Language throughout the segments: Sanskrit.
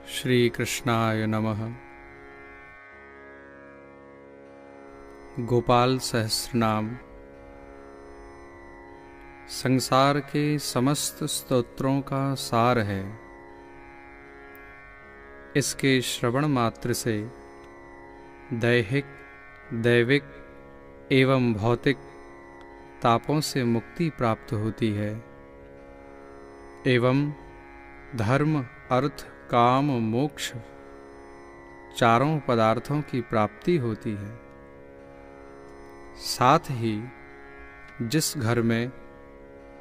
श्री कृष्णाय नमः। गोपाल सहस्रनाम संसार के समस्त स्तोत्रों का सार है। इसके श्रवण मात्र से दैहिक, दैविक एवं भौतिक तापों से मुक्ति प्राप्त होती है एवं धर्म, अर्थ, काम, मोक्ष चारों पदार्थों की प्राप्ति होती है। साथ ही जिस घर में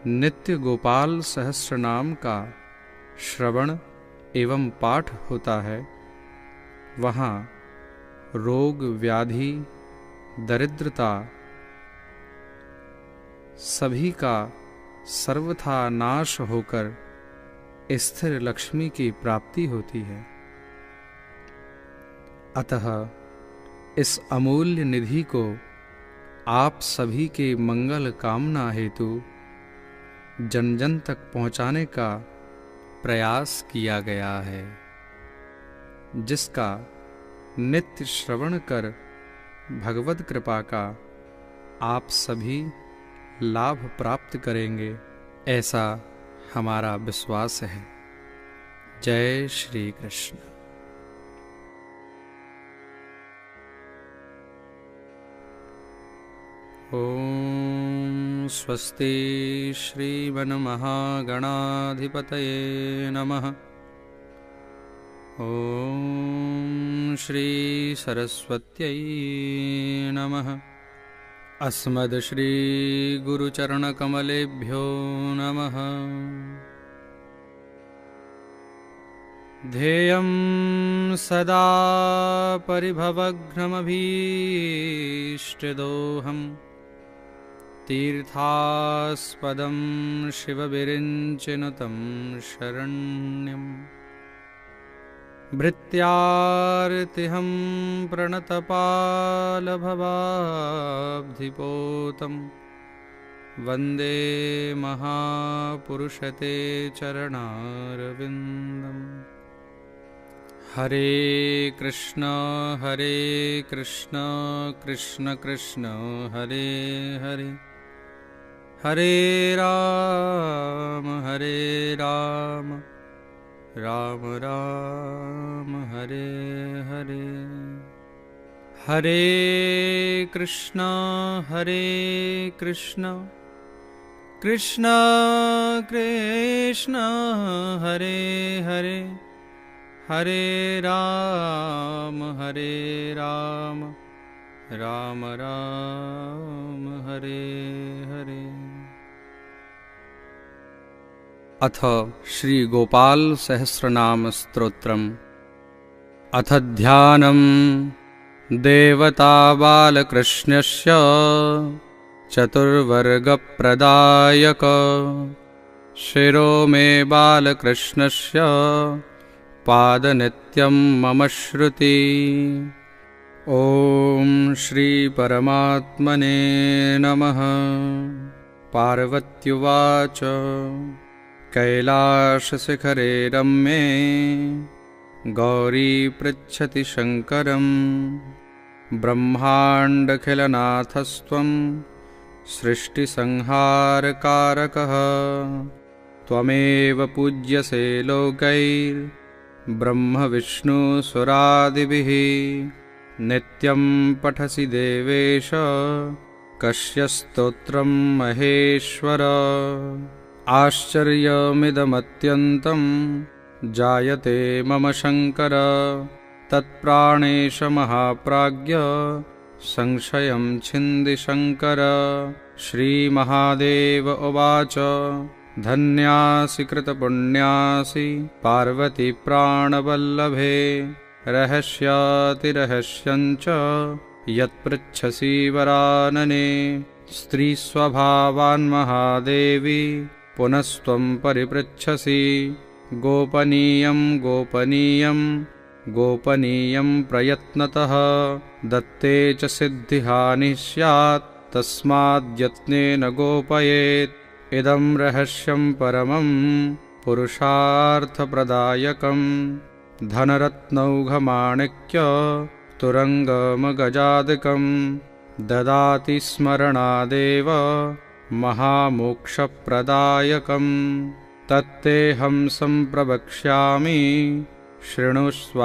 नित्य गोपाल सहस्रनाम का श्रवण एवं पाठ होता है, वहाँ रोग, व्याधि, दरिद्रता सभी का सर्वथा नाश होकर स्थिर लक्ष्मी की प्राप्ति होती है। अतः इस अमूल्य निधि को आप सभी के मंगल कामना हेतु जन जन तक पहुँचाने का प्रयास किया गया है, जिसका नित्य श्रवण कर भगवद कृपा का आप सभी लाभ प्राप्त करेंगे, ऐसा हमारा विश्वास है। जय श्री कृष्ण। ओम स्वस्ति श्रीमन्महागणाधिपतये नमः। ओम श्री सरस्वत्यै नमः। अस्मद् श्री गुरुचरणकमलेभ्यो नमः। ध्येयं सदा परिभवघ्नमभीष्टदोहं तीर्थास्पदं शिवविरिञ्चिनुतं शरण्यम्। भृत्यार्तिहं प्रणतपालभवाब्धिपोतं वन्दे महापुरुषते चरणारविन्दम्। हरे कृष्ण कृष्ण कृष्ण हरे हरे, हरे राम राम राम हरे हरे। हरे कृष्ण कृष्ण कृष्ण हरे हरे, हरे राम राम राम हरे हरे। अथ श्री गोपाल सहस्रनाम स्तोत्रम्। अथ ध्यानं देवता बालकृष्णस्य चतुर्वर्गप्रदायक। शिरो मे बालकृष्णस्य पादनित्यं मम श्रुति। ॐ श्री परमात्मने नमः। पार्वत्युवाच कैलासशिखरे रम्ये गौरी पृच्छति शङ्करं। ब्रह्माण्डखिलनाथस्त्वं सृष्टिसंहारकारकः। त्वमेव पूज्यसे लोकैर्ब्रह्मविष्णुसुरादिभिः। नित्यं पठसि देवेश कस्य स्तोत्रं महेश्वर। आश्चर्यमिदमत्यन्तं जायते मम शङ्कर। तत्प्राणेश महाप्राज्ञ संशयं छिन्दि शङ्कर। श्रीमहादेव उवाच धन्यासि कृतपुण्यासि पार्वती प्राणवल्लभे। रहस्यातिरहस्यञ्च यत्पृच्छसि वरानने। स्त्रीस्वभावान् महादेवी पुनस्त्वं परिपृच्छसि। गोपनीयं गोपनीयं प्रयत्नतः। दत्ते च सिद्धिहानिः स्यात् तस्माद्यत्नेन गोपयेत्। इदं रहस्यं परमं पुरुषार्थप्रदायकं। धनरत्नौघमाणिक्य तुरङ्गमगजादिकं ददाति स्मरणादेव महामोक्षप्रदायकं तत्तेऽहं सम्प्रवक्ष्यामि शृणुष्वावहिताप्रिये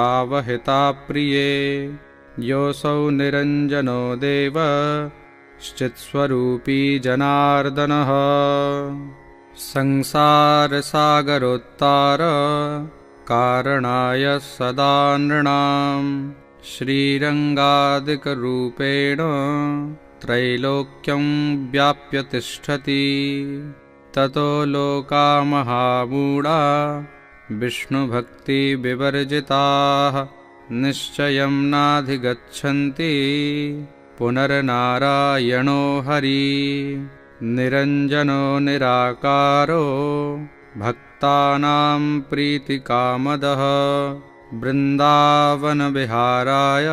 योऽसौ निरञ्जनो देव चित्स्वरूपी जनार्दनः संसारसागरोत्तार कारणाय सदा नृणां श्रीरङ्गादिकरूपेण त्रैलोक्यं व्याप्य तिष्ठति ततो लोका महामूढा विष्णुभक्तिविवर्जिताः निश्चयं नाधिगच्छन्ति पुनर्नारायणो हरि निरञ्जनो निराकारो भक्तानां प्रीतिकामदः वृन्दावनविहाराय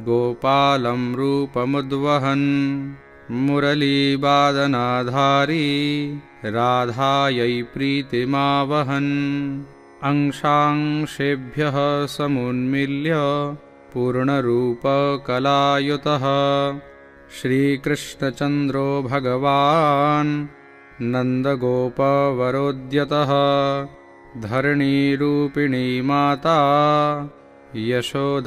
गोपालं रूपमुद्वहन् मुरलीवादनाधारी राधायै प्रीतिमावहन् अंशांशेभ्यः समुन्मील्य पूर्णरूपकलायुतः श्रीकृष्णचन्द्रो भगवान् नन्दगोपवरोद्यतः धरणीरूपिणी माता यशोदानन्ददायिनी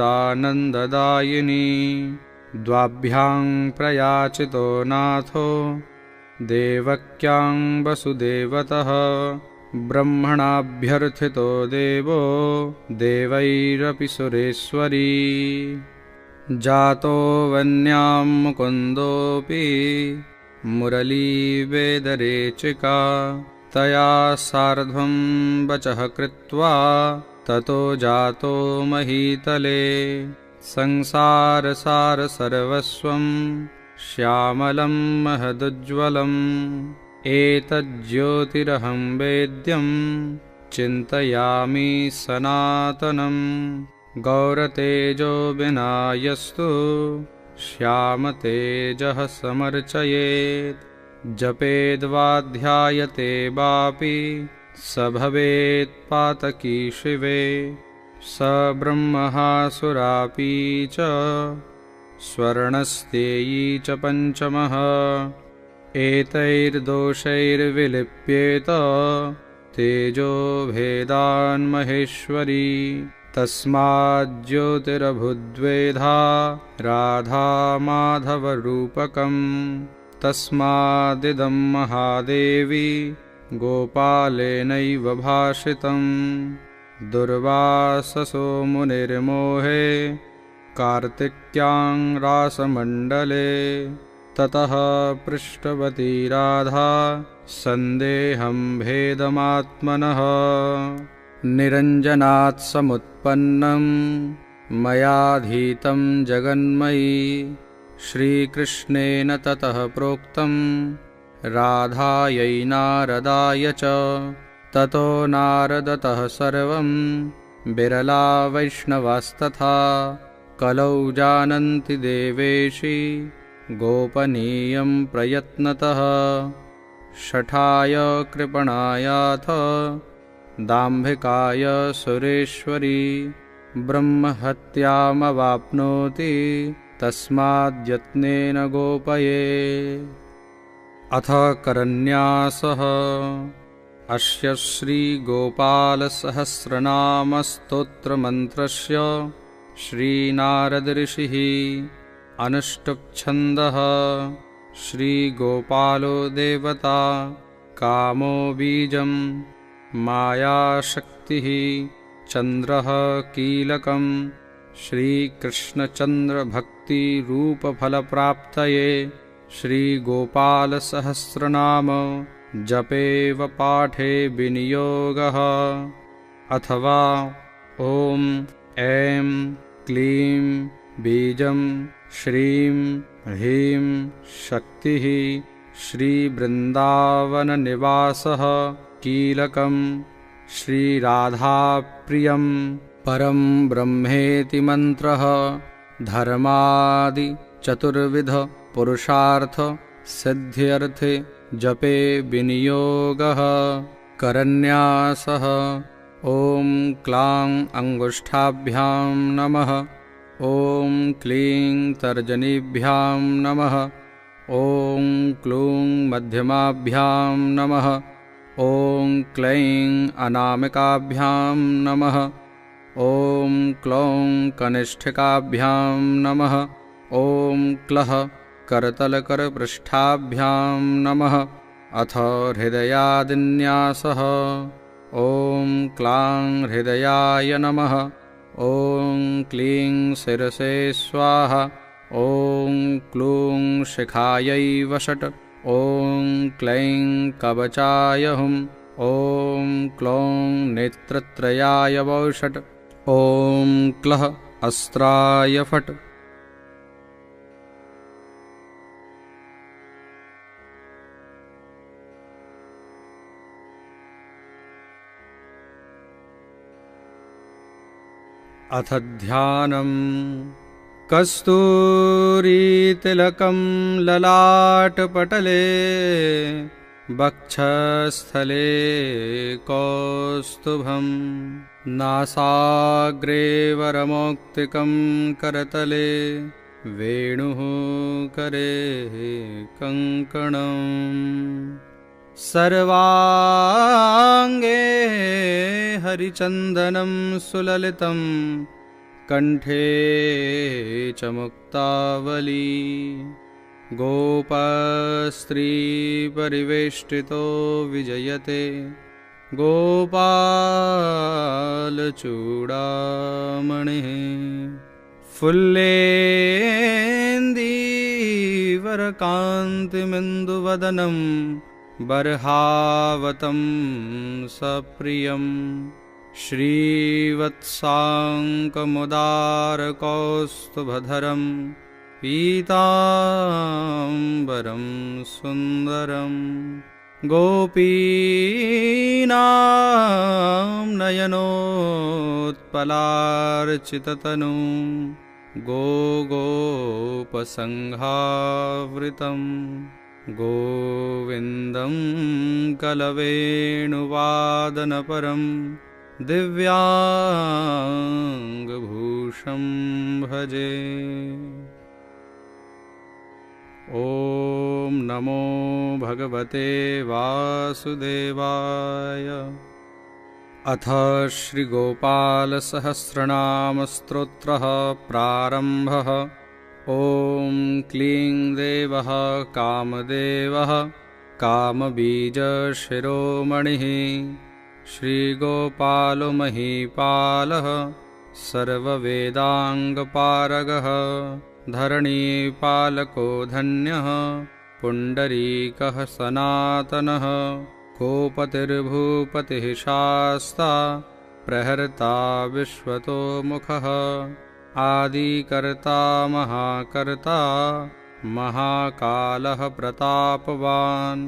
द्वाभ्यां प्रयाचितो नाथो देवक्यां वसुदेवतः ब्रह्मणाभ्यर्थितो देवो देवैरपि सुरेश्वरी जातो वन्यां मुकुन्दोऽपि मुरलीवेदरेचिका तया सार्धं वचः कृत्वा ततो जातो महीतले संसारसारसर्वस्वं श्यामलं महदुज्ज्वलम् एतज्ज्योतिरहं वेद्यं चिन्तयामि सनातनं गौरतेजो विनायस्तु श्यामतेजः समर्चयेत् जपेद्वाध्यायते वापि स भवेत् पातकी शिवे स ब्रह्महासुरापि च स्वर्णस्तेयी च पञ्चमः एतैर्दोषैर्विलिप्येत तेजो भेदान्महेश्वरी तस्माज्ज्योतिरभुद्वेधा राधा माधवरूपकम् तस्मादिदं महादेवी गोपालेनैव भाषितम् दुर्वाससो मुनिर्मोहे कार्तिक्यां रासमण्डले ततः पृष्टवती राधा सन्देहं भेदमात्मनः निरञ्जनात् समुत्पन्नं मयाधीतं जगन्मयी श्रीकृष्णेन ततः प्रोक्तं राधायै नारदाय च ततो नारदतः सर्वं बिरला वैष्णवास्तथा कलौ जानन्ति देवेशि गोपनीयं प्रयत्नतः शठाय कृपणायाथ दाम्भिकाय सुरेश्वरी ब्रह्महत्यामवाप्नोति तस्माद्यत्नेन गोपये अथ करन्यासः अस्य श्रीगोपालसहस्रनामस्तोत्रमन्त्रस्य श्रीनारदऋषिः अनुष्टुप्छन्दः श्रीगोपालो देवता कामो बीजं मायाशक्तिः चन्द्रः कीलकं श्रीकृष्णचन्द्रभक्तिरूपफलप्राप्तये श्रीगोपालसहस्रनाम जपेव पाठे विनियोगः अथवा ॐ ऐं क्लीं बीजं श्रीं ह्रीं शक्तिः श्रीवृन्दावननिवासः कीलकं श्रीराधाप्रियं परं ब्रह्मेति मन्त्रः धर्मादि चतुर्विध पुरुषार्थ सिद्ध्यर्थे जपे विनियोगः करन्यासः ॐ क्लां अङ्गुष्ठाभ्यां नमः। ॐ क्लीं तर्जनीभ्यां नमः। ॐ क्लूं मध्यमाभ्यां नमः। ॐ क्लैं अनामिकाभ्यां नमः। ॐ क्लौं कनिष्ठिकाभ्यां नमः। ॐ क्लः करतलकरपृष्ठाभ्यां नमः। अथ हृदयादिन्यासः। ॐ क्लां हृदयाय नमः। ॐ क्लीं शिरसे स्वाहा। ॐ क्लूं शिखायै वषट्। ॐ क्लैं कवचाय हुम्। ॐ क्लौं नेत्रत्रयाय वौषट्। ॐ क्लः अस्त्राय फट्। अथ ध्यानम्। कस्तूरीतिलकं ललाटपटले वक्षस्थले कौस्तुभम् नासाग्रे वरमौक्तिकं करतले वेणुः करे कङ्कणम् सर्वाङ्गे हरिचन्दनं सुललितं कण्ठे च मुक्तावली गोपस्त्रीपरिवेष्टितो विजयते गोपालचूडामणिः फुल्लेन्दीवरकान्तिमिन्दुवदनं बर्हावतं सप्रियं श्रीवत्साङ्कमुदारकौस्तुभधरं पीताम्बरं सुन्दरं गोपीनां नयनोत्पलार्चिततनुं गोपसङ्घावृतं गोविन्दं कलवेणुवादनपरं दिव्याङ्गभूषं भजे। ॐ नमो भगवते वासुदेवाय। अथ श्रीगोपालसहस्रनामस्तोत्रः प्रारम्भः। ॐ क्लीं देवः कामदेवः कामबीजशिरोमणिः श्रीगोपालो महीपालः सर्ववेदाङ्गपारगः धरणीपालको धन्यः पुण्डरीकः सनातनः गोपतिर्भूपतिः शास्ता प्रहर्ता विश्वतोमुखः आदिकर्ता महाकर्ता महाकालः प्रतापवान्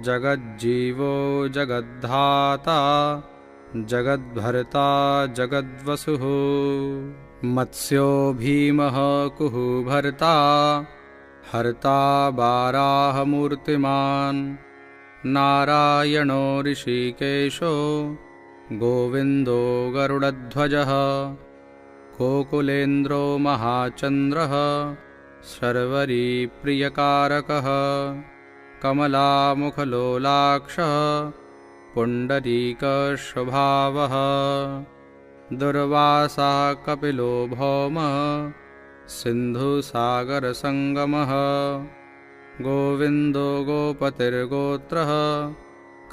जगज्जीवो जगद्धाता जगद्भर्ता जगद्वसुः मत्स्यो भीमः कुहुभर्ता हर्ता वाराहमूर्तिमान् नारायणो ऋषिकेशो गोविन्दो गरुडध्वजः गोकुलेन्द्रो महाचन्द्रः शर्वरीप्रियकारकः कमलामुखलोलाक्षः पुण्डरीकस्वभावः दुर्वासा कपिलो भौमः सिन्धुसागरसङ्गमः गोविन्दो गोपतिर्गोत्रः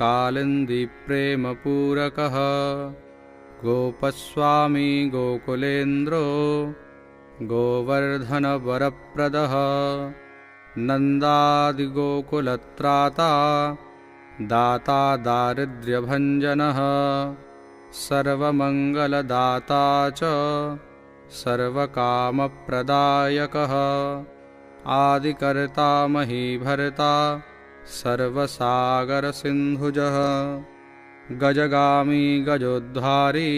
कालिन्दीप्रेमपूरकः गोपस्वामी गोकुलेन्द्रो गोवर्धनवरप्रदः नन्दादिगोकुलत्राता दाता दारिद्र्यभञ्जनः सर्वमङ्गलदाता च सर्वकामप्रदायकः आदिकर्ता महीभर्ता सर्वसागरसिन्धुजः गजगामी गजोद्धारी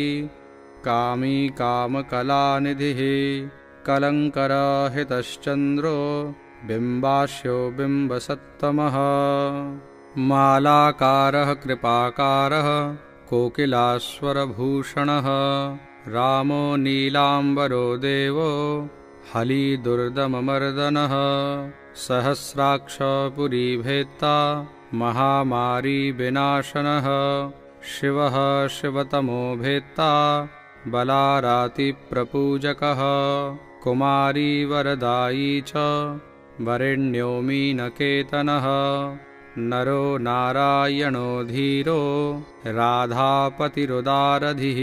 कामी कामकलानिधिः कलङ्करहितश्चन्द्रो बिम्बास्यो बिम्बसत्तमः मालाकारः कृपाकारः कोकिलाश्वरभूषणः रामो नीलाम्बरो देवो हलिदुर्दममर्दनः सहस्राक्षपुरीभेत्ता महामारी विनाशनः शिवः शिवतमो भेत्ता बलारातिप्रपूजकः कुमारी वरदायी च वरेण्यो मीनकेतनः नरो नारायणो धीरो राधापतिरुदारधिः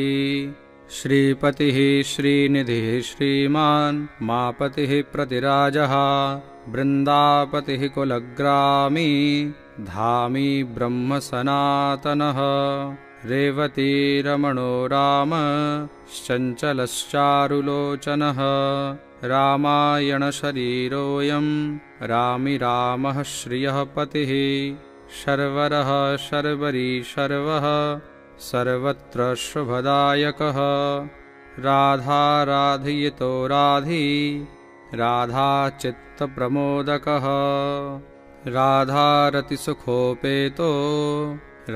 श्रीपतिः श्रीनिधिः श्रीमान् मापतिः प्रतिराजः वृन्दापतिः कुलग्रामी धामी ब्रह्म सनातनः रेवतीरमणो राम चञ्चलश्चारुलोचनः रामायणशरीरोऽयं रामि रामः श्रियः पतिः शर्वरः शर्वरी शर्वः सर्वत्र शुभदायकः राधा राधियितो राधी राधाचित्तप्रमोदकः राधारतिसुखोपेतो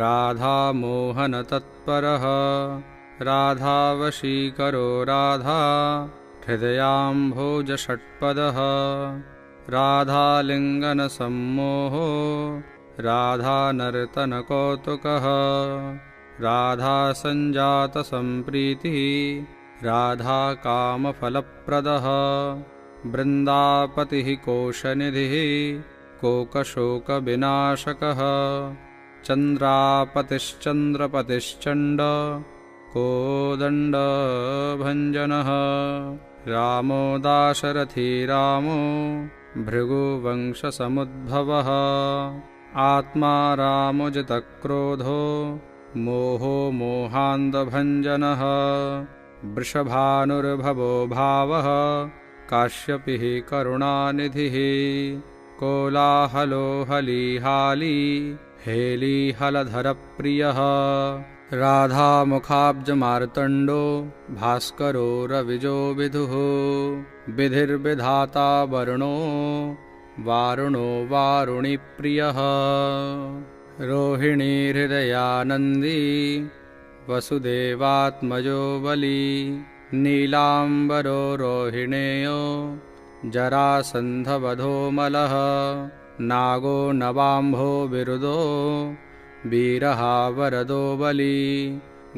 राधामोहनतत्परः राधावशीकरो राधा हृदयाम्भोजषट्पदः राधालिङ्गनसम्मोहो राधानर्तनकौतुकः राधासञ्जातसम्प्रीतिः राधाकामफलप्रदः वृन्दापतिः कोशनिधिः कोकशोकविनाशकः चन्द्रापतिश्चन्द्रपतिश्चण्ड कोदण्डभञ्जनः रामो दाशरथी रामो भृगुवंशसमुद्भवः आत्मा रामोजितक्रोधो मोहो मोहान्धभञ्जनः वृषभानुर्भवो भावः काश्यपिः करुणानिधिः कोलाहलो हलीहाली हेलीहलधरप्रियः राधामुखाब्जमार्तण्डो भास्करो रविजो विदुः विधिर्विधाता वरुणो वारुणो वारुणिप्रियः रोहिणीहृदयानन्दी वसुदेवात्मजो बली नीलाम्बरो रोहिणेयो जरासन्धवधोमलः नागो नवाम्भो बिरुदो वीरहा वरदो बली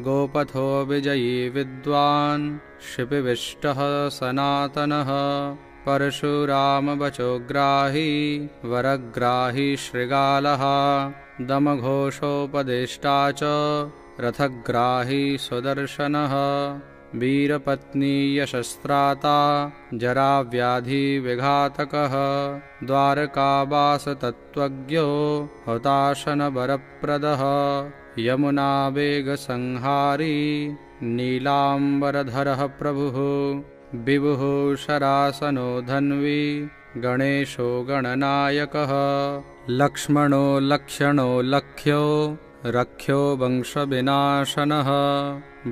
गोपथो विजयी विद्वान् शिपिविष्टः सनातनः परशुरामवचोग्राही वरग्राही शृगालः दमघोषोपदेष्टा च रथग्राही सुदर्शनः वीरपत्नी यशस्त्राता जराव्याधिविघातकः द्वारकावासतत्त्वज्ञो हुताशनवरप्रदः यमुनावेगसंहारी नीलाम्बरधरः प्रभुः विभुः शरासनो धन्वी गणेशो गणनायकः लक्ष्मणो लक्षणो लख्यो रख्यो वंशविनाशनः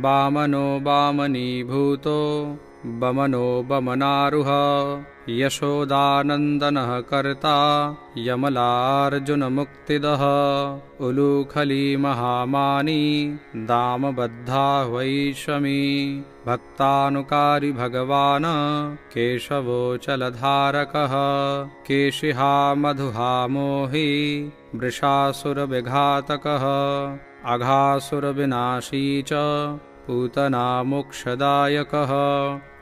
वामनो वामनीभूतो वमनो वमनारुह यशोदानन्दनः कर्ता यमलार्जुनमुक्तिदः उलूखली महामानी दामबद्धा वैषमी भक्तानुकारी भगवान् केशवोचलधारकः केशिहा मधुहा मोही वृषासुरविघातकः अघासुरविनाशी च पूतना मोक्षदायकः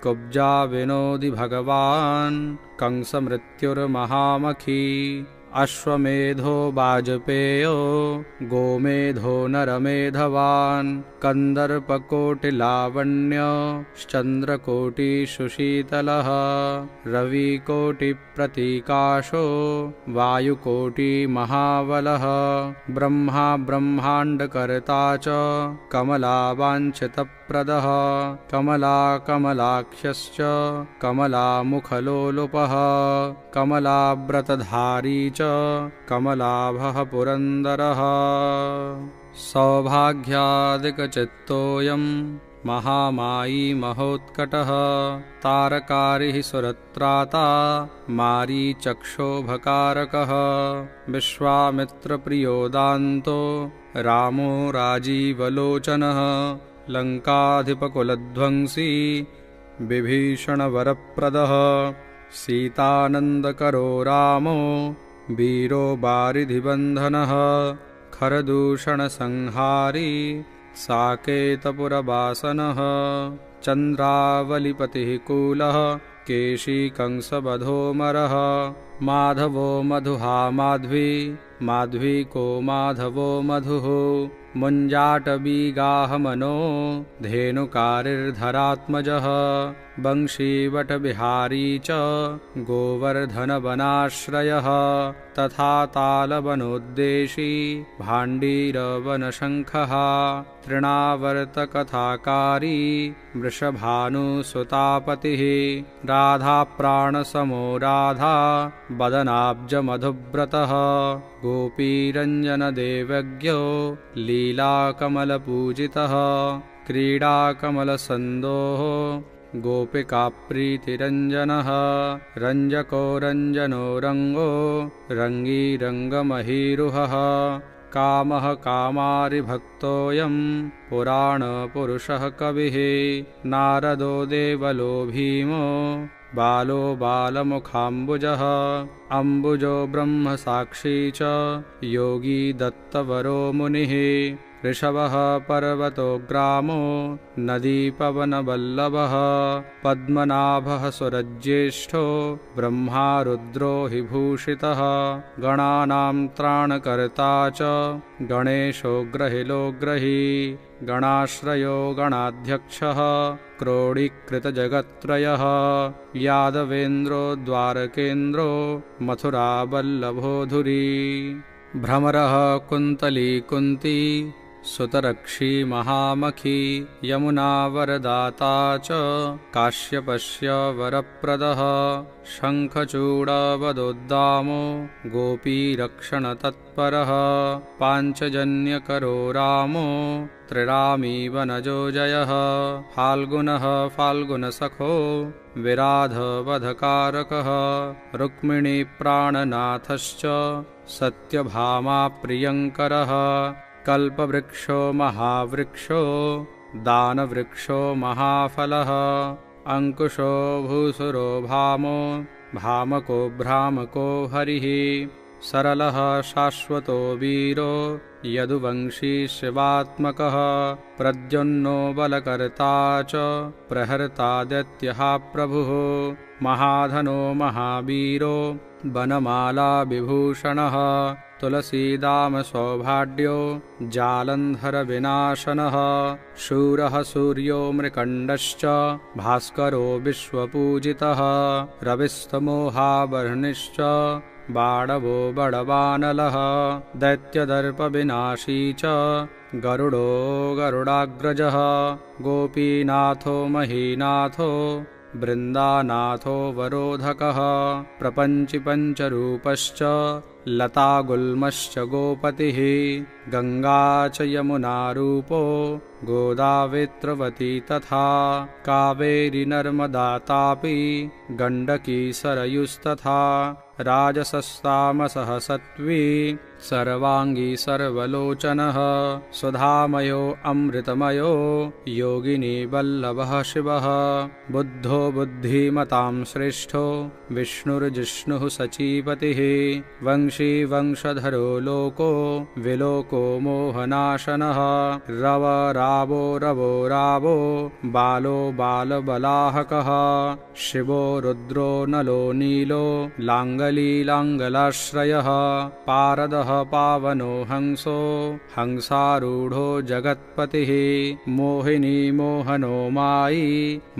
कुब्जा विनोदि भगवान् कंसमृत्युर्महामखी अश्वमेधो वाजपेयो गोमेधो नरमेधवान् कन्दर्पकोटिलावण्य चन्द्रकोटिसुशीतलः रविकोटिप्रतीकाशो वायुकोटिमहाबलः ब्रह्मा ब्रह्माण्डकर्ता च कमलावाञ्छितप्रदः कमलाकमलाक्षश्च कमलामुखलोलुपः कमलाव्रतधारी च कमलाभः पुरन्दरः सौभाग्यादिकचित्तोऽयं महामायी महोत्कटः तारकारिः सुरत्राता मारीचक्षोभकारकः विश्वामित्रप्रियो दान्तो रामो राजीवलोचनः लङ्काधिपकुलध्वंसी विभीषणवरप्रदः सीतानन्दकरो रामो वीरो वारिधिबन्धनः खरदूषणसंहारी साकेतपुरवासनः चन्द्रावलिपतिः कूलः केशी कंसवधोमरः माधवो मधुहा माध्वी माध्वी को माधवो मधुः मुञ्जाटवीगाहमनो धेनुकारिर्धरात्मजः वंशीवटविहारी च गोवर्धनवनाश्रयः तथा तालवनोद्देशी भाण्डीरवनशङ्खः तृणावर्तकथाकारी वृषभानुसुतापतिः राधाप्राणसमो राधा वदनाब्जमधुव्रतः गोपीरञ्जनदेवज्ञो लीलाकमलपूजितः क्रीडाकमलसन्दोः गोपिकाप्रीतिरञ्जनः रञ्जको रञ्जनो रङ्गो रङ्गीरङ्गमहीरुहः कामः कामारिभक्तोऽयं पुराणपुरुषः कविः नारदो देवलो भीमो बालो बालमुखाम्बुजः अम्बुजो ब्रह्मसाक्षी च योगी दत्तवरो मुनिः ऋषभः पर्वतो ग्रामो नदीपवनवल्लभः पद्मनाभः सुरज्येष्ठो ब्रह्मा रुद्रो हि भूषितः गणानां त्राणकर्ता च गणेशोऽग्रहिलोऽग्रही गणाश्रयो गणाध्यक्षः क्रोडीकृतजगत्त्रयः यादवेन्द्रो द्वारकेन्द्रो मथुरावल्लभोधुरी भ्रमरः कुन्तली कुन्ती सुतरक्षी महामखी यमुना वरदाता च काश्यपस्य वरप्रदः शङ्खचूडवदोद्दामो गोपीरक्षणतत्परः पाञ्चजन्यकरो रामो त्रिरामी वनजो जयः फाल्गुनः फाल्गुनसखो विराधवधकारकः रुक्मिणीप्राणनाथश्च सत्यभामा प्रियङ्करः कल्पवृक्षो महावृक्षो दानवृक्षो महाफलः अंकुशो भूसुरो भामो भामको भ्रामको हरिः सरलः शाश्वतो वीरो यदुवंशी शिवात्मकः प्रद्युन्नो बलकर्ता च प्रहर्ता दैत्यः प्रभुः महाधनो महावीरो वनमाला विभूषणः तुलसीदाम सौभाड्यो जालन्धर विनाशनः शूरः सूर्यो मृकण्डश्च भास्करो विश्वपूजितः रविस्तमोहावर्णिश्च बाणवो बडवानलः दैत्यदर्पविनाशी च गरुडो गरुडाग्रजः गोपीनाथो महीनाथो बृन्दानाथो वरोधकः प्रपञ्चिपञ्चरूपश्च लतागुल्मश्च गोपतिः गङ्गा च यमुनारूपो गोदावृत्रवती तथा कावेरी नर्मदा तापी गण्डकी सरयुस्तथा राजसस्तामसः सत्त्वी सर्वाङ्गी सर्वलोचनः सुधामयो अमृतमयो योगिनी वल्लभः शिवः बुद्धो बुद्धिमतां श्रेष्ठो विष्णुर्जिष्णुः सचीपतिः वंशी वंशधरो लोको विलोको मोहनाशनः रव रावो रवो रावो बालो बालबलाहकः शिवो रुद्रो नलो नीलो लाङ्गलीलाङ्गलाश्रयः पारदः पावनो हंसो हंसारूढो जगत्पतिः मोहिनी मोहनो मायी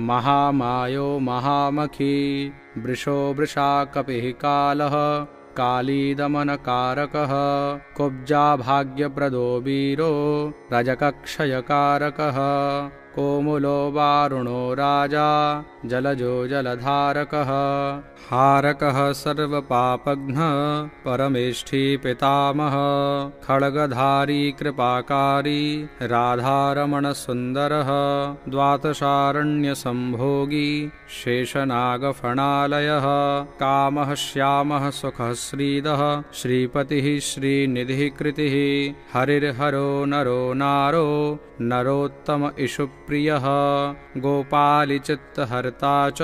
महामायो महामखी वृषो वृषाकपिः कालः कालीदमनकारकः कुब्जा भाग्यप्रदो वीरो रजकक्षयकारकः कोमुलो वारुणो राजा जलजो जलधारकः हारकः सर्वपापघ्नः परमेष्ठी पितामहः खड्गधारी कृपाकारी राधारमणसुन्दरः द्वादशारण्यसम्भोगी शेषनागफणालयः कामः श्यामः सुखः श्रीदः श्रीपतिः श्रीनिधिः कृतिः हरिर्हरो नरो नारो नरोत्तम इषुप्रियः गोपालिचित्तहर्ता च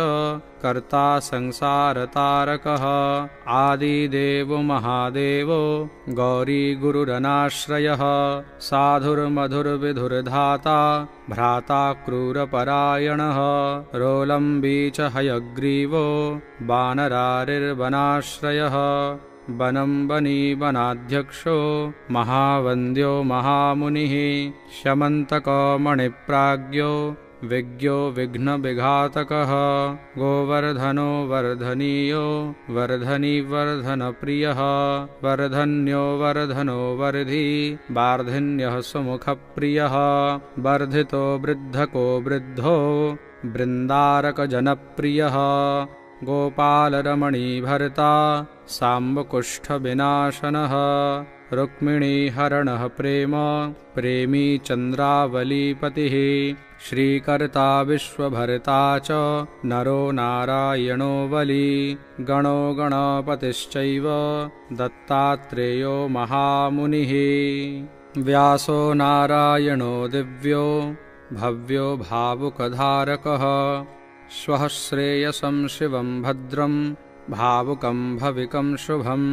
कर्ता संसारतारकः आदिदेवो महादेवो गौरी गुरुरनाश्रयः साधुर्मधुर्विधुर्धाता भ्राता क्रूरपरायणः रोलम्बी च हयग्रीवो वानरारिर्वनाश्रयः वनं वनी वनाध्यक्षो महावन्द्यो महामुनिः शमन्तकमणिप्राज्ञो विज्ञो विघ्नविघातकः गोवर्धनो वर्धनीयो वर्धनीवर्धनप्रियः वर्धन्यो वर्धनो वर्धी वार्धिन्यः सुमुखप्रियः वर्धितो वृद्धको वृद्धो बृन्दारकजनप्रियः गोपालरमणीभर्ता साम्बकुष्ठविनाशनः रुक्मिणीहरणः प्रेम प्रेमी चन्द्रावलीपतिः श्रीकर्ता विश्वभर्ता च नरो नारायणो बली गणो गणपतिश्चैव दत्तात्रेयो महामुनिः व्यासो नारायणो दिव्यो भव्यो भावुकधारकः श्वः श्रेयसं शिवं भद्रं भावुकं भविकं शुभं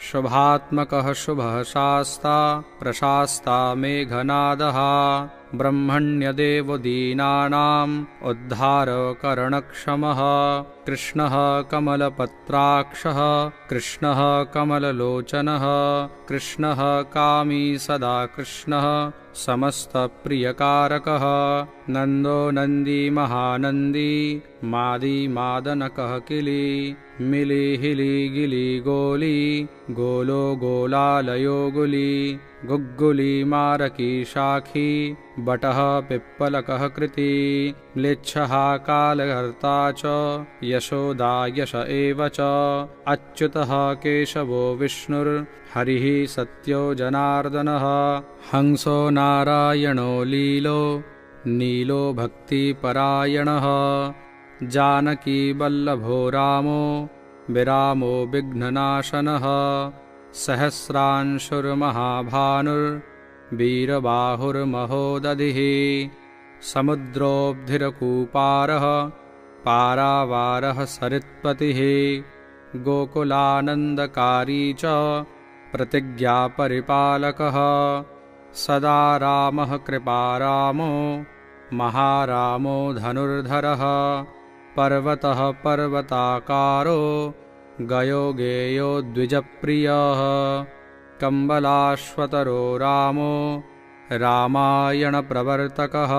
शुभात्मकः शुभः शास्ता प्रशास्ता मेघनादः ब्रह्मण्यदेवो दीनानाम् उद्धारकरणक्षमः कृष्णः कमलपत्राक्षः कृष्णः कमललोचनः कृष्णः कामी सदा कृष्णः समस्तप्रियकारकः नन्दो नन्दी महानन्दी मादी मादनकः किली मिली हिली गिली गोली गोलो गोलालयो गुली गुग्गुली मारकी शाखी बटः पिप्पलकः कृती म्लेच्छः कालहर्ता च यशोदा यश एव च अच्युतः केशवो विष्णुर्हरिः सत्यो जनार्दनः हंसो नारायणो लीलो नीलो भक्तिपरायणः जानकी वल्लभो रामो विरामो विघ्ननाशनः सहस्रांशुर्महाभानुर्वीरबाहुर्महोदधिः समुद्रोऽब्धिरकूपारः पारावारः सरित्पतिः गोकुलानन्दकारी च प्रतिज्ञापरिपालकः सदा रामः कृपारामो महारामो धनुर्धरः पर्वतः पर्वताकारो गयो गेयो द्विजप्रियः कम्बलाश्वतरो रामो रामायणप्रवर्तकः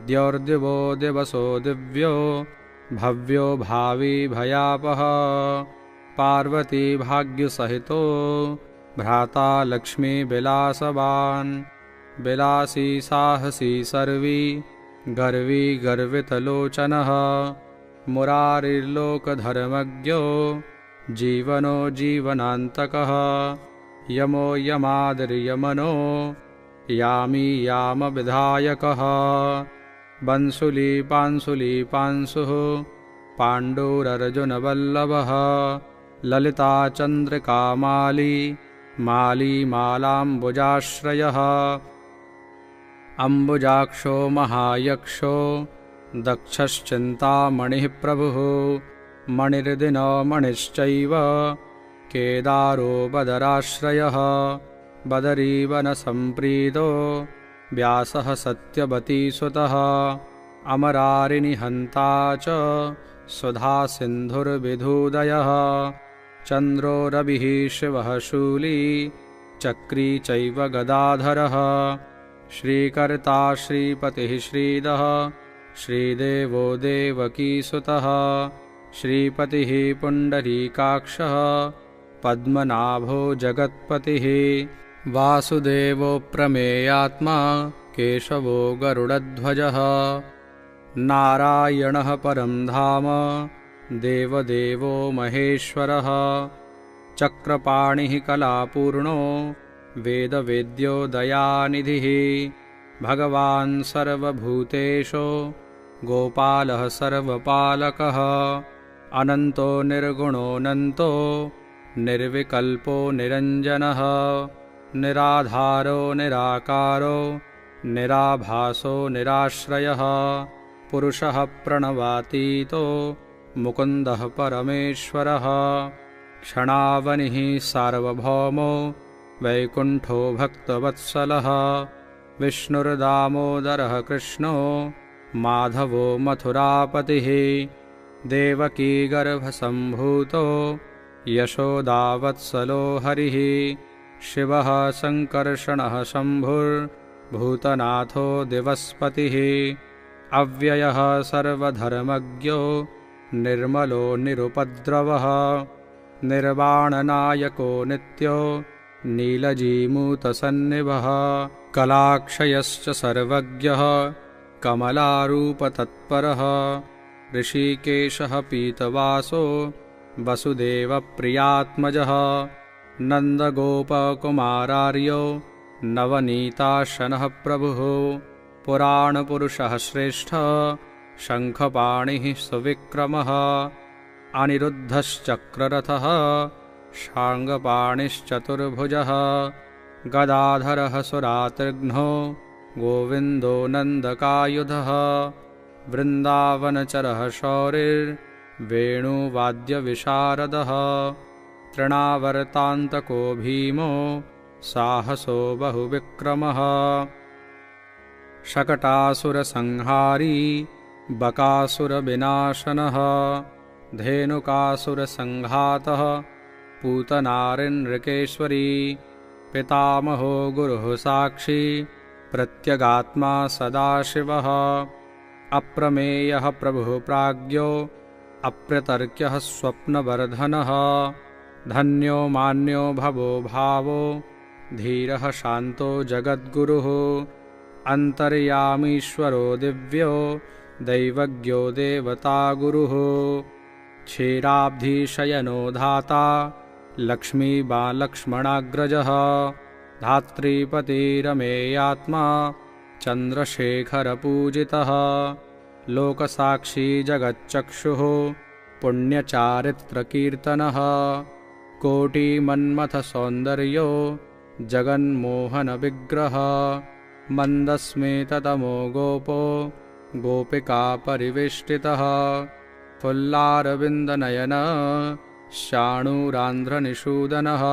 द्यौर्दिवो दिवसो दिव्यो भव्यो भावी भयापः पार्वती भाग्यसहितो भ्राता लक्ष्मीविलासवान् विलासी साहसी सर्वी गर्वी गर्वितलोचनः मुरारिर्लोकधर्मज्ञो जीवनो जीवनान्तकः यमो यमादिर्यमनो यामी यामविधायकः बंसुली पांसुली पांसुः पाण्डुरर्जुनवल्लभः ललिता चन्द्रिका माली माली मालाम्बुजाश्रयः अम्बुजाक्षो महायक्षो दक्षश्चिन्तामणिः प्रभुः मणिर्दिनो मणिश्चैव केदारो बदराश्रयः बदरीवनसम्प्रीतो व्यासः सत्यवतीसुतः अमरारिनिहन्ता च सुधासिन्धुर्विधूदयः चन्द्रो रविः शिवः शूली चक्री चैव गदाधरः श्रीकर्ता श्रीपतिः श्रीदः श्रीदेवो देवकीसुतः श्रीपतिः पुण्डरीकाक्षः पद्मनाभो जगत्पतिः वासुदेवो प्रमेयात्मा केशवो गरुडध्वजः नारायणः परं धाम देवदेवो महेश्वरः चक्रपाणिः कलापूर्णो वेदवेद्यो दयानिधिः भगवान् सर्वभूतेषु गोपालः सर्वपालकः अनन्तो निर्गुणोऽनन्तो निर्विकल्पो निरञ्जनः निराधारो निराकारो निराभासो निराश्रयः पुरुषः प्रणवातीतो मुकुन्दः परमेश्वरः क्षणावनिः सार्वभौमो वैकुण्ठो भक्तवत्सलः विष्णुर्दामोदरः कृष्णो माधवो मथुरापतिः देवकी गर्भसम्भूतो यशोदावत्सलो हरिः शिवः सङ्कर्षणः शम्भुर्भूतनाथो दिवस्पतिः अव्ययः सर्वधर्मज्ञो निर्मलो निरुपद्रवः निर्वाणनायको नित्यो नीलजीमूतसन्निभः कलाक्षयश्च सर्वज्ञः कमलारूपतत्परः ऋषिकेशः पीतवासो वसुदेवप्रियात्मजः नन्दगोपकुमारार्यो नवनीताशनः प्रभुः पुराणपुरुषः श्रेष्ठः शङ्खपाणिः सुविक्रमः अनिरुद्धश्चक्ररथः शाङ्गपाणिश्चतुर्भुजः गदाधरः सुरातृघ्नो गोविन्दो नन्दकायुधः वृन्दावनचरः शौरिर्वेणुवाद्यविशारदः तृणावर्तान्तको भीमो साहसो बहुविक्रमः शकटासुरसंहारी बकासुरविनाशनः धेनुकासुरसंघातः पूतनारिनृकेश्वरी पितामहो गुरुः साक्षी प्रत्यगात्मा सदाशिवः अप्रमेयः प्रभुः प्राज्ञो अप्रतर्क्यः स्वप्नवर्धनः धन्यो मान्यो भवो भावो धीरः शान्तो जगद्गुरुः अन्तर्यामीश्वरो दिव्यो दैवज्ञो देवतागुरुः क्षीराब्धिशयनो धाता लक्ष्मीबालक्ष्मणाग्रजः धात्रीपतिरमेयात्मा चन्द्रशेखरपूजितः लोकसाक्षी जगच्चक्षुः पुण्यचारित्रकीर्तनः कोटिमन्मथसौन्दर्यो जगन्मोहनविग्रहः मन्दस्मिततमो गोपो गोपिकापरिवेष्टितः फुल्लारविन्दनयन शाणूरान्ध्रनिषूदनः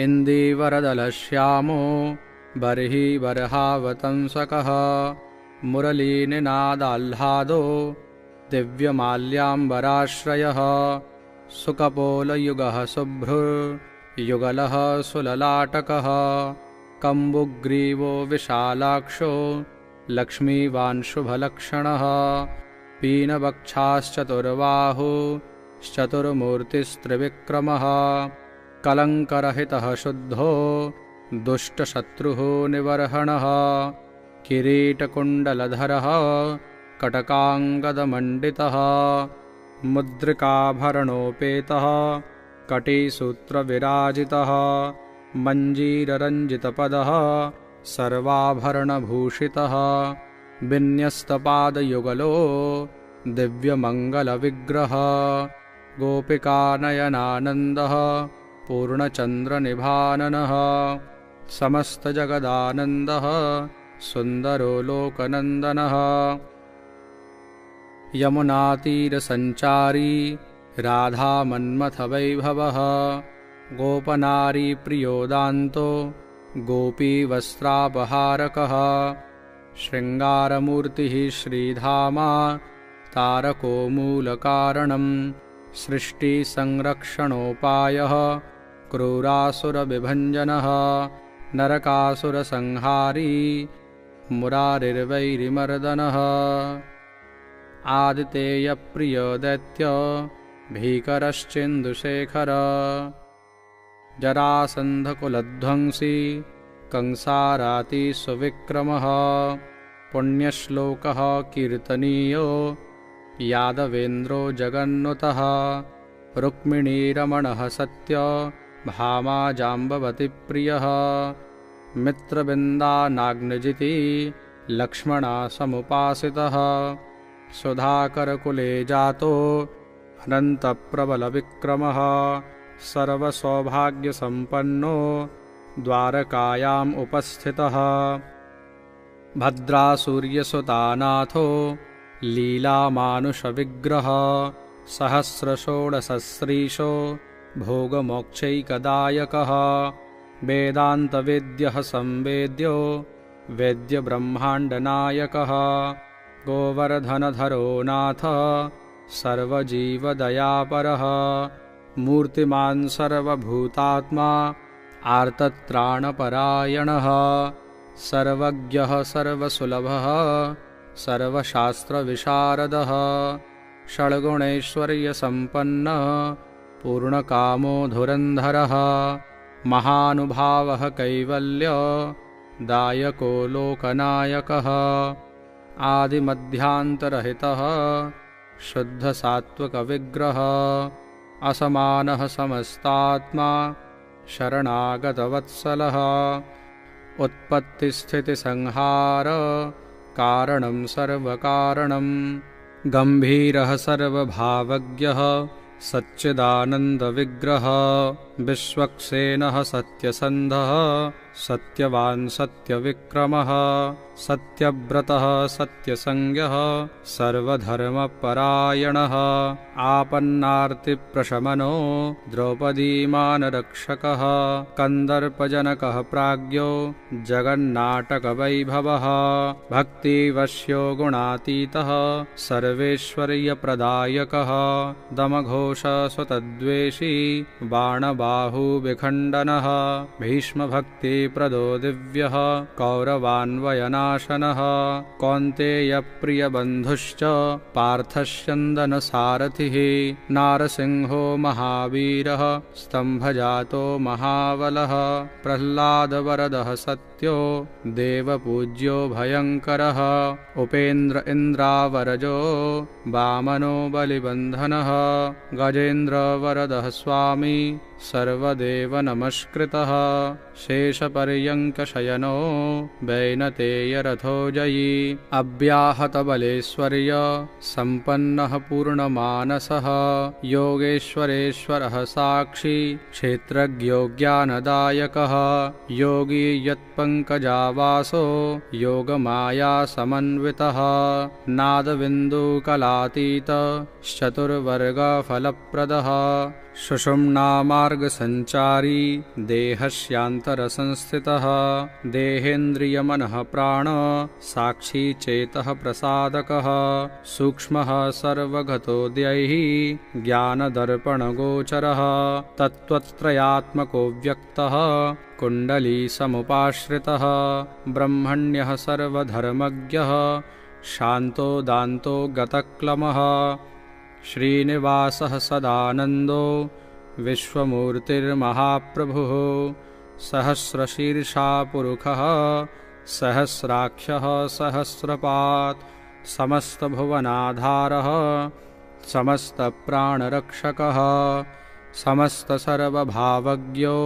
इन्दीवरदलश्यामो बर्हि बर्हावतंसकः मुरलीनिनादाह्लादो दिव्यमाल्याम्बराश्रयः सुकपोलयुगः शुभ्रुर्युगलः सुललाटकः कम्बुग्रीवो विशालाक्षो लक्ष्मीवान् शुभलक्षणः पीनवक्षाश्चतुर्बाहुश्चतुर्मूर्तिस्त्रिविक्रमः कलङ्करहितः शुद्धो दुष्टशत्रुः निवर्हणः किरीटकुण्डलधरः कटकाङ्गदमण्डितः मुद्रिकाभरणोपेतः कटिसूत्रविराजितः मञ्जीररञ्जितपदः सर्वाभरणभूषितः विन्यस्तपादयुगलो दिव्यमङ्गलविग्रहः गोपिकानयनानन्दः पूर्णचन्द्रनिभाननः समस्तजगदानन्दः सुन्दरो लोकनन्दनः यमुनातीरसञ्चारी राधामन्मथवैभवः गोपनारीप्रियोदान्तो गोपीवस्त्रापहारकः शृङ्गारमूर्तिः श्रीधामा तारको मूलकारणं सृष्टिसंरक्षणोपायः क्रूरासुरविभञ्जनः नरकासुरसंहारी मुरारिर्वैरिमर्दनः आदितेयप्रियदैत्य भीकरश्चेन्दुशेखर जरासन्धकुलध्वंसी कंसारातिसुविक्रमः पुण्यश्लोकः कीर्तनीयो यादवेन्द्रो जगन्नुतः रुक्मिणीरमणः सत्य भामा जाम्बवती प्रियः मित्रबिन्दानाग्निजिति लक्ष्मणा समुपासितः सुधाकरकुले जातो अनन्तप्रबलविक्रमः सर्वसौभाग्यसम्पन्नो द्वारकायाम् उपस्थितः भद्रासूर्यसुतानाथो लीलामानुषविग्रह सहस्रषोडशस्त्रीशो भोगमोक्षैकदायकः वेदान्तवेद्यः संवेद्यो वेद्यब्रह्माण्डनायकः गोवर्धनधरो नाथ सर्वजीवदयापरः मूर्तिमान् सर्वभूतात्मा आर्तत्राणपरायणः सर्वज्ञः सर्वसुलभः सर्वशास्त्रविशारदः षड्गुणैश्वर्यसम्पन्नः पूर्णकामो धुरन्धरः महानुभावः कैवल्यदायको लोकनायकः आदिमध्यान्तरहितः शुद्धसात्त्विकविग्रहः असमानः समस्तात्मा शरणागतवत्सलः उत्पत्तिस्थितिसंहार कारणं सर्वकारणं गम्भीरः सर्वभावज्ञः सच्चिदानन्दविग्रहः विश्वक्सेनः सत्यसन्धः सत्यवान् सत्यविक्रमः सत्यव्रतः सत्यसंज्ञः सर्वधर्मपरायणः आपन्नार्तिप्रशमनो द्रौपदीमानरक्षकः कन्दर्पजनकः प्राज्ञो जगन्नाटकवैभवः भक्तिवश्यो गुणातीतः सर्वैश्वर्यप्रदायकः दमघोषस्वतद्वेषी बाणबाहुविखण्डनः भीष्मभक्तिप्रदो दिव्यः कौरवान्वयनाशनः कौन्तेयप्रियबन्धुश्च पार्थस्यन्दनसारथिः नारसिंहो महावीरः स्तम्भजातो महाबलः प्रह्लादवरदः सत्यो देवपूज्यो भयङ्करः उपेन्द्र इन्द्रावरजो वामनो बलिबन्धनः गजेन्द्रवरदः स्वामी सर्वदेव नमस्कृतः शेषपर्यङ्कशयनो वैनतेयरथो जयी अव्याहतबलेश्वर्य सम्पन्नः पूर्णमानसः योगेश्वरेश्वरः साक्षी क्षेत्रज्ञो ज्ञानदायकः योगी यत्पङ्कजावासो योगमाया समन्वितः नादबिन्दुकलातीत चतुर्वर्गफलप्रदः सुषुम्नामार्गसञ्चारी देहस्यान्तरसंस्थितः देहेन्द्रियमनः प्राण साक्षी चेतः प्रसादकः सूक्ष्मः सर्वगतोऽद्यैः ज्ञानदर्पणगोचरः तत्त्वत्रयात्मको व्यक्तः कुण्डलीसमुपाश्रितः ब्रह्मण्यः सर्वधर्मज्ञः शान्तो दान्तो गतक्लमः श्रीनिवासः सदानन्दो विश्वमूर्तिर्महाप्रभुः सहस्रशीर्षा पुरुषः सहस्राक्षः सहस्रपात् समस्तभुवनाधारः समस्तप्राणरक्षकः समस्तसर्वभावज्ञो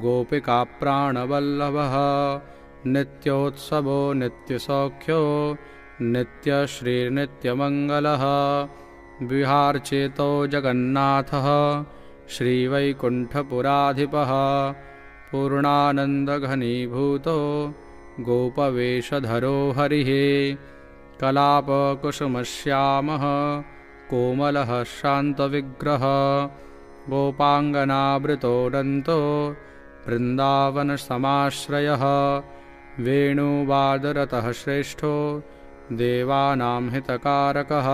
गोपिकाप्राणवल्लभः नित्योत्सवो नित्यसौख्यो नित्यश्रीर्नित्यमङ्गलः विहारचेतो जगन्नाथः श्रीवैकुण्ठपुराधिपः पूर्णानन्दघनीभूतो गोपवेशधरो हरिः कलापकुसुमश्यामः कोमलः शान्तविग्रहः गोपाङ्गनावृतोदन्तो वृन्दावनसमाश्रयः वेणुवादरतः श्रेष्ठो देवानां हितकारकः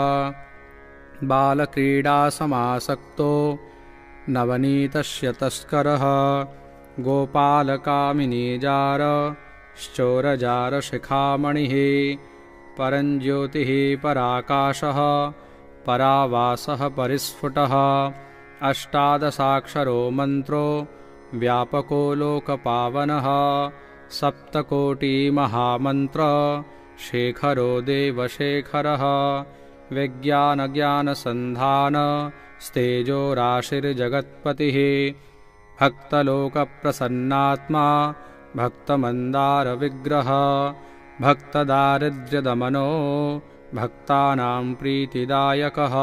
बालक्रीडासमासक्तो नवनीतस्य तस्करः गोपालकामिनीजारश्चोरजारशिखामणिः परञ्ज्योतिः पराकाशः परावासः परिस्फुटः अष्टादशाक्षरो मन्त्रो व्यापको लोकपावनः सप्तकोटिमहामन्त्र शेखरो देवशेखरः विज्ञानज्ञानसन्धान स्तेजो राशिर्जगत्पतिः भक्तलोकप्रसन्नात्मा भक्तमन्दारविग्रह भक्तदारिद्र्यदमनो भक्तानां प्रीतिदायकः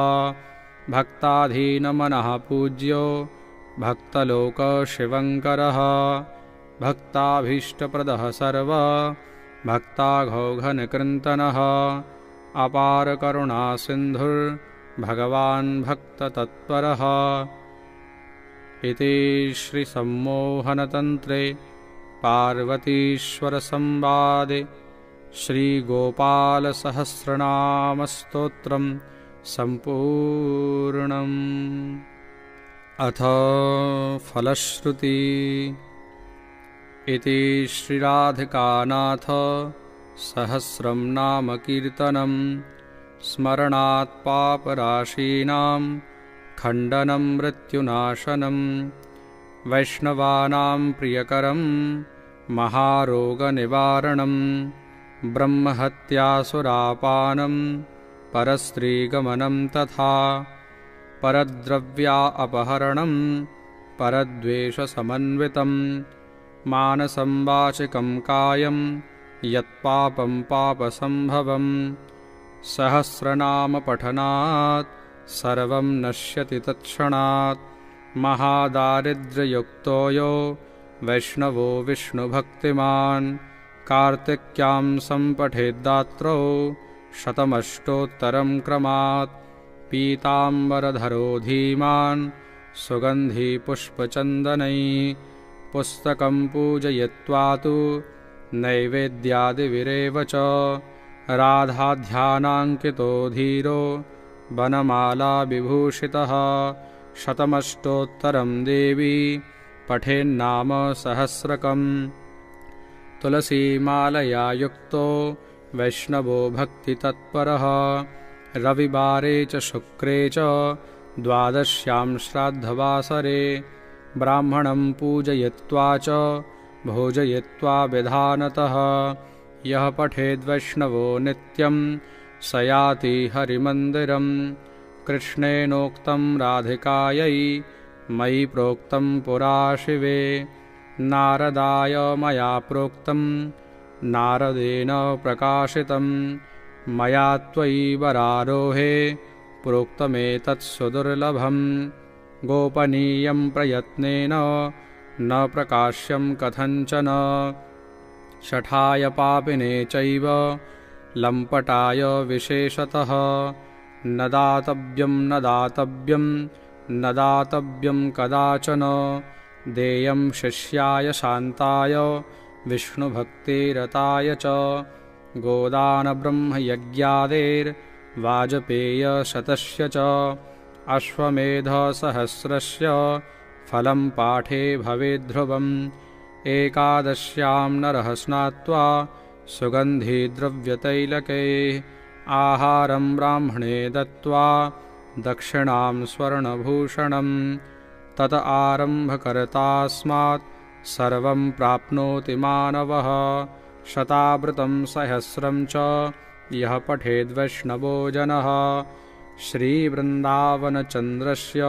भक्ताधीनमनः पूज्यो भक्तलोकशिवङ्करः भक्ताभीष्टप्रदः सर्व भक्ताघौघनिकृन्तनः अपारकरुणासिन्धुर्भगवान् भक्ततत्परः। इति श्रीसम्मोहनतन्त्रे पार्वतीश्वरसंवादे श्रीगोपालसहस्रनामस्तोत्रं सम्पूर्णम्। अथ फलश्रुति। इति श्रीराधिकानाथ सहस्रं नाम कीर्तनं स्मरणात् पापराशीनां खण्डनं मृत्युनाशनं वैष्णवानां प्रियकरं महारोगनिवारणं ब्रह्महत्यासुरापानं परस्त्रीगमनं तथा परद्रव्या अपहरणं परद्वेषसमन्वितं मानसं वाचिकं कायं यत्पापं पापसम्भवं सहस्रनामपठनात् सर्वं नश्यति तत्क्षणात् महादारिद्र्ययुक्तो यो वैष्णवो विष्णुभक्तिमान् कार्तिक्यां सम्पठेद्दात्रौ शतमष्टोत्तरं क्रमात् पीताम्बरधरो धीमान् सुगन्धिपुष्पचन्दनैः पुस्तकं पूजयित्वा तु नैवेद्यादिविरेव च राधाध्यानाङ्कितो धीरो वनमालाविभूषितः शतमष्टोत्तरं देवी पठेन्नाम सहस्रकम् तुलसीमालया युक्तो वैष्णवो भक्तितत्परः रविवारे च शुक्रे च द्वादश्यां श्राद्धवासरे ब्राह्मणं पूजयित्वा च भोजयित्वा विधानतः यः पठेद्वैष्णवो नित्यं स याति हरिमन्दिरं कृष्णेनोक्तं राधिकायै मयि प्रोक्तं पुरा शिवे नारदाय मया प्रोक्तं नारदेन प्रकाशितं मया त्वयि वरारोहे प्रोक्तमेतत् सुदुर्लभं गोपनीयं प्रयत्नेन न प्रकाश्यं कथञ्चन शठाय पापिने चैव लम्पटाय विशेषतः न दातव्यं न दातव्यं न दातव्यं कदाचन देयं शिष्याय शान्ताय विष्णुभक्तिरताय च गोदानब्रह्मयज्ञादेर्वाजपेयशतस्य च अश्वमेधसहस्रस्य फलं पाठे भवेद्ध्रुवम् एकादश्यां नरः स्नात्वा सुगन्धिद्रव्यतैलके आहारं ब्राह्मणे दत्त्वा दक्षिणां स्वर्णभूषणं तत आरम्भकर्तास्मात् सर्वं प्राप्नोति मानवः शतावृतं सहस्रं च यः पठेद्वैष्णवो जनः श्रीवृन्दावनचन्द्रस्य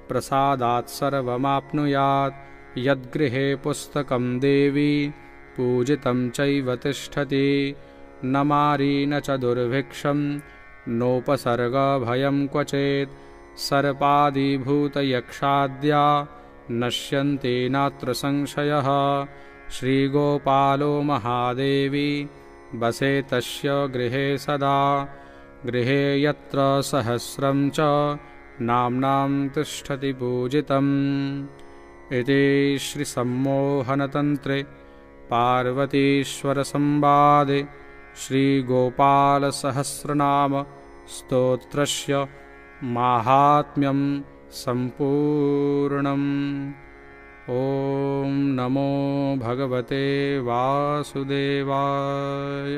प्रसादात् सर्वमाप्नुयात् यद्गृहे पुस्तकं देवी पूजितं चैव तिष्ठति न मारी न च दुर्भिक्षं नोपसर्गभयं क्वचेत् सर्पादिभूतयक्षाद्या नश्यन्ति नात्र संशयः श्रीगोपालो महादेवी वसे तस्य गृहे सदा गृहे यत्र सहस्रं च नाम्नां तिष्ठति पूजितम्। इति श्रीसम्मोहनतन्त्रे पार्वतीश्वरसंवादे श्रीगोपालसहस्रनाम स्तोत्रस्य माहात्म्यं सम्पूर्णम्। ॐ नमो भगवते वासुदेवाय।